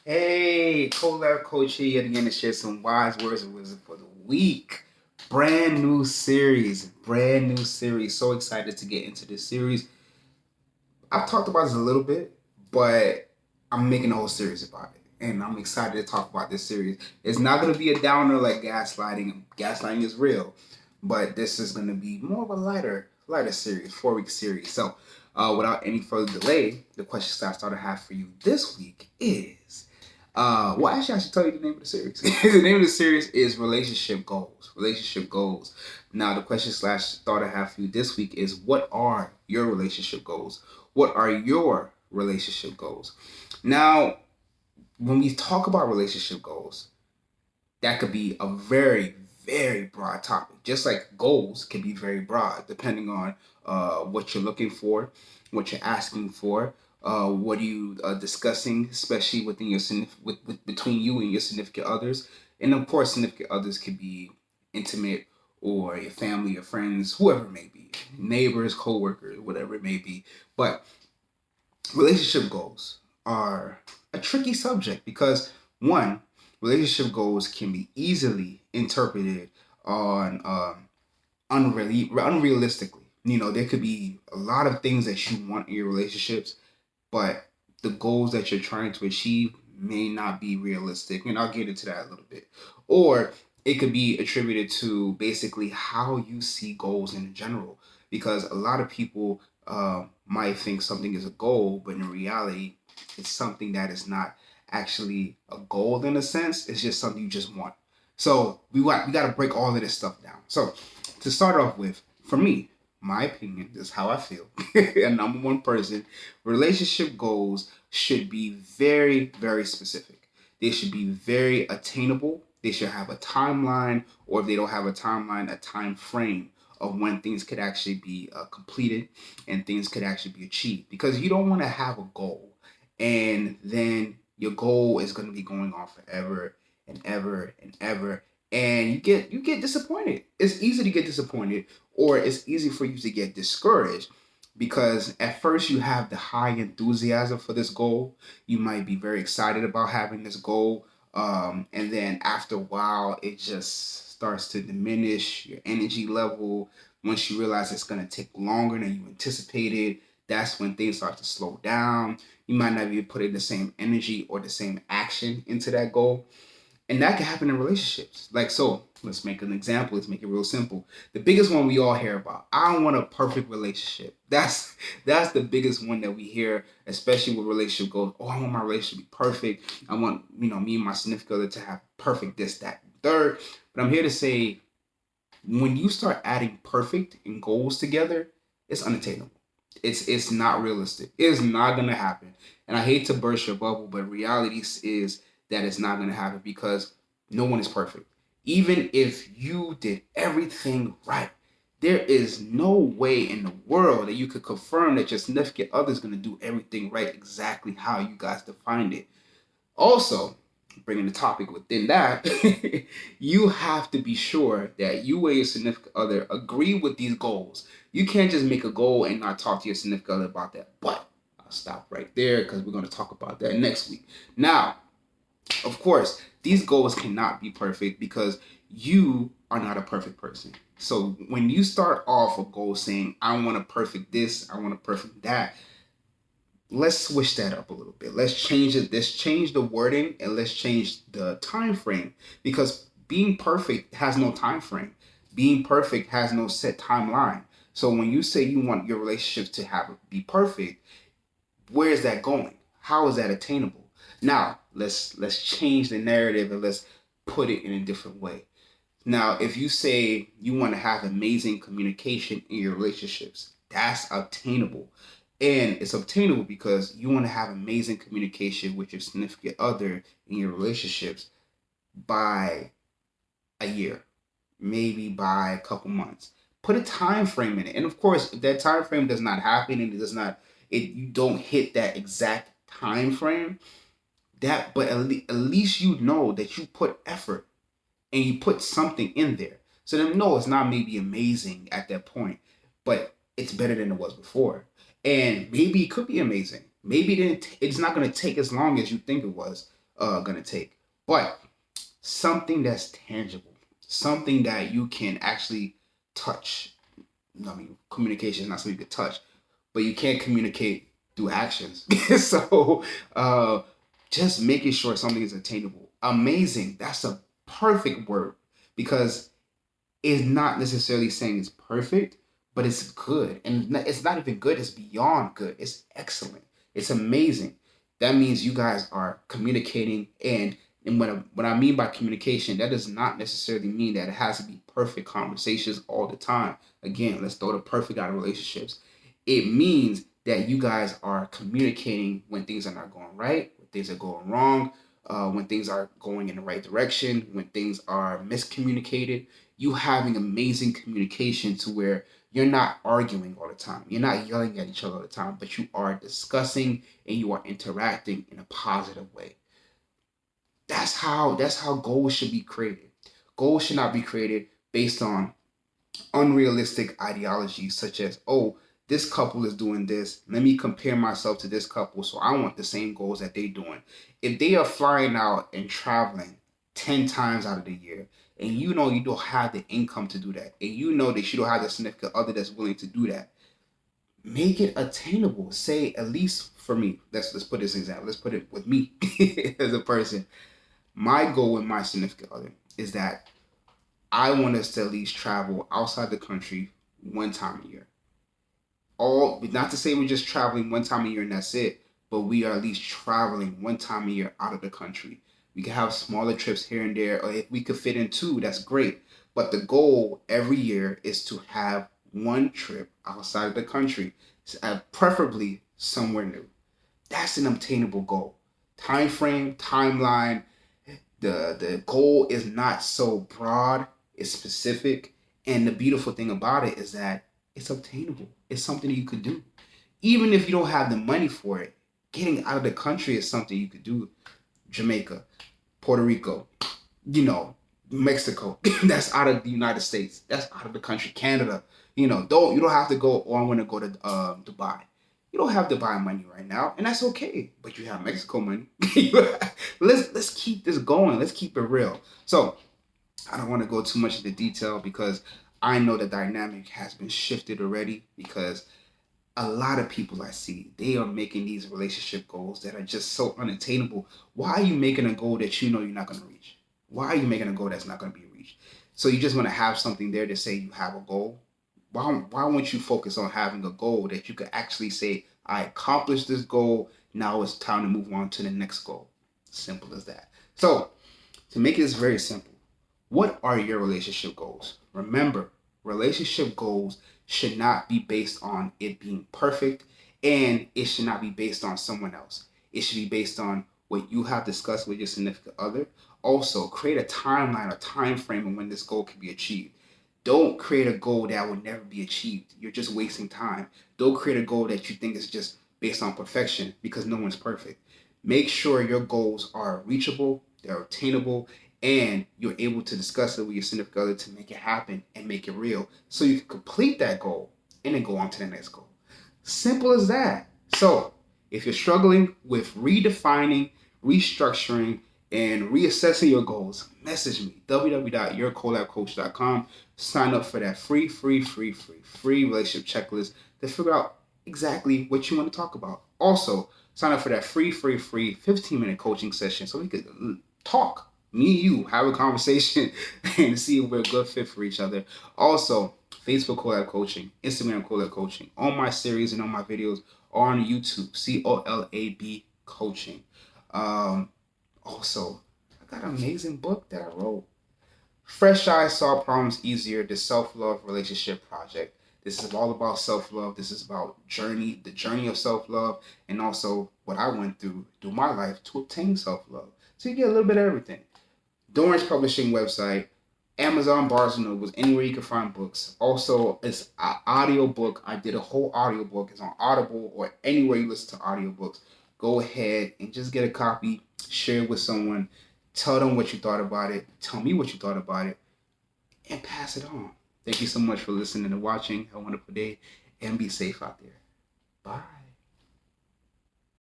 Hey, Colabcoaching yet again to share some wise words of wisdom for the week. Brand new series. So excited to get into this series. I've talked about this a little bit, but I'm making a whole series about it. And I'm excited to talk about this series. It's not going to be a downer like gaslighting. Gaslighting is real, but this is going to be more of a lighter series, 4 week series. So, without any further delay, the questions that I started to have for you this week is actually, I should tell you the name of the series. The name of the series is Relationship Goals. Relationship Goals. Now, the question slash thought I have for you this week is: what are your relationship goals? What are your relationship goals? Now, when we talk about relationship goals, that could be a very, very broad topic. Just like goals can be very broad, depending on what you're looking for, what you're asking for, what are you discussing, especially within your between you and your significant others, and of course, significant others could be intimate or your family, your friends, whoever it may be, neighbors, coworkers, whatever it may be. But relationship goals are a tricky subject because one, relationship goals can be easily interpreted on unrealistically. You know, there could be a lot of things that you want in your relationships, but the goals that you're trying to achieve may not be realistic. And I'll get into that a little bit. Or it could be attributed to basically how you see goals in general. Because a lot of people might think something is a goal, but in reality, it's something that is not actually a goal in a sense. It's just something you just want. So we got to break all of this stuff down. So to start off with, for me, my opinion, this is how I feel. A number one person, relationship goals should be very, very specific. They should be very attainable. They should have a timeline, or if they don't have a timeline, a time frame of when things could actually be completed and things could actually be achieved. Because you don't want to have a goal and then your goal is going to be going on forever and ever and ever, and you get disappointed. It's easy to get disappointed, or it's easy for you to get discouraged because at first you have the high enthusiasm for this goal. You might be very excited about having this goal, and then after a while it just starts to diminish your energy level. Once you realize it's going to take longer than you anticipated, that's when things start to slow down. You might not be putting the same energy or the same action into that goal. And that can happen in relationships. Like, so let's make an example. Let's make it real simple. The biggest one we all hear about: I want a perfect relationship. That's the biggest one that we hear, especially with relationship goals. Oh, I want my relationship to be perfect. I want, me and my significant other to have perfect this, that, and third. But I'm here to say, when you start adding perfect and goals together, it's unattainable. It's not realistic. It's not gonna happen. And I hate to burst your bubble, but reality is that it's not gonna happen because no one is perfect. Even if you did everything right, there is no way in the world that you could confirm that your significant other is gonna do everything right exactly how you guys defined it. Also, bringing the topic within that, you have to be sure that you and your significant other agree with these goals. You can't just make a goal and not talk to your significant other about that. But I'll stop right there because we're going to talk about that next week. Now, of course, these goals cannot be perfect because you are not a perfect person. So when you start off a goal saying, I want a perfect this, I want a perfect that, let's switch that up a little bit. Let's change it. Let's change the wording and let's change the time frame, because being perfect has no time frame. Being perfect has no set timeline. So when you say you want your relationship to have be perfect, where is that going? How is that attainable? Now let's change the narrative and let's put it in a different way. Now, if you say you want to have amazing communication in your relationships, that's obtainable. And it's obtainable because you want to have amazing communication with your significant other in your relationships by a year, maybe by a couple months. Put a time frame in it. And of course, if that time frame does not happen and it does not, you don't hit that exact time frame, but at least you know that you put effort and you put something in there. So then, no, it's not maybe amazing at that point, but it's better than it was before. And maybe it could be amazing. Maybe it's not going to take as long as you think it was. gonna take. But something that's tangible, something that you can actually touch. I mean, communication is not something you can touch, but you can't communicate through actions. So just making sure something is attainable. Amazing. That's a perfect word because it's not necessarily saying it's perfect, but it's good. And it's not even good, it's beyond good. It's excellent. It's amazing. That means you guys are communicating. And what I mean by communication, that does not necessarily mean that it has to be perfect conversations all the time. Again, let's throw the perfect out of relationships. It means that you guys are communicating when things are not going right, when things are going wrong, when things are going in the right direction, when things are miscommunicated. You having amazing communication to where you're not arguing all the time. You're not yelling at each other all the time, but you are discussing and you are interacting in a positive way. That's how goals should be created. Goals should not be created based on unrealistic ideologies such as, oh, this couple is doing this. Let me compare myself to this couple, so I want the same goals that they're doing. If they are flying out and traveling 10 times out of the year, and you know you don't have the income to do that, and you know that you don't have the significant other that's willing to do that, make it attainable. Say, at least for me, let's put this example. Let's put it with me as a person. My goal with my significant other is that I want us to at least travel outside the country one time a year. All not to say we're just traveling one time a year and that's it, but we are at least traveling one time a year out of the country. We can have smaller trips here and there, or if we could fit in two, that's great. But the goal every year is to have one trip outside of the country, preferably somewhere new. That's an obtainable goal. Time frame, timeline, the goal is not so broad, it's specific. And the beautiful thing about it is that it's obtainable. It's something that you could do. Even if you don't have the money for it, getting out of the country is something you could do. Jamaica, Puerto Rico, Mexico. That's out of the United States. That's out of the country. Canada. You don't have to go, oh, I want to go to Dubai. You don't have Dubai money right now, and that's okay. But you have Mexico money. Let's keep this going. Let's keep it real. So I don't want to go too much into detail because I know the dynamic has been shifted already, because a lot of people I see, they are making these relationship goals that are just so unattainable. Why are you making a goal that you know you're not going to reach? Why are you making a goal that's not going to be reached? So you just want to have something there to say you have a goal. Why won't you focus on having a goal that you could actually say, I accomplished this goal, now it's time to move on to the next goal? Simple as that. So to make this very simple, what are your relationship goals? Remember, relationship goals should not be based on it being perfect, and it should not be based on someone else. It should be based on what you have discussed with your significant other. Also, create a timeline, a time frame of when this goal can be achieved. Don't create a goal that will never be achieved. You're just wasting time. Don't create a goal that you think is just based on perfection, because no one's perfect. Make sure your goals are reachable, they're obtainable, and you're able to discuss it with your significant other to make it happen and make it real, so you can complete that goal and then go on to the next goal. Simple as that. So if you're struggling with redefining, restructuring, and reassessing your goals, message me, www.yourcolabcoach.com. Sign up for that free relationship checklist to figure out exactly what you want to talk about. Also, sign up for that free 15-minute coaching session so we could talk. Me and you have a conversation and see if we're a good fit for each other. Also, Facebook Collab Coaching, Instagram Collab Coaching. All my series and all my videos are on YouTube, COLAB Coaching. Also, I got an amazing book that I wrote. Fresh Eyes Solve Problems Easier, the Self-Love Relationship Project. This is all about self-love. This is about the journey of self-love, and also what I went through my life to obtain self-love. So you get a little bit of everything. Dorrance Publishing website, Amazon, Barnes & Noble, anywhere you can find books. Also, it's an audio book. I did a whole audio book. It's on Audible or anywhere you listen to audiobooks. Go ahead and just get a copy, share it with someone, tell them what you thought about it, tell me what you thought about it, and pass it on. Thank you so much for listening and watching. Have a wonderful day, and be safe out there. Bye.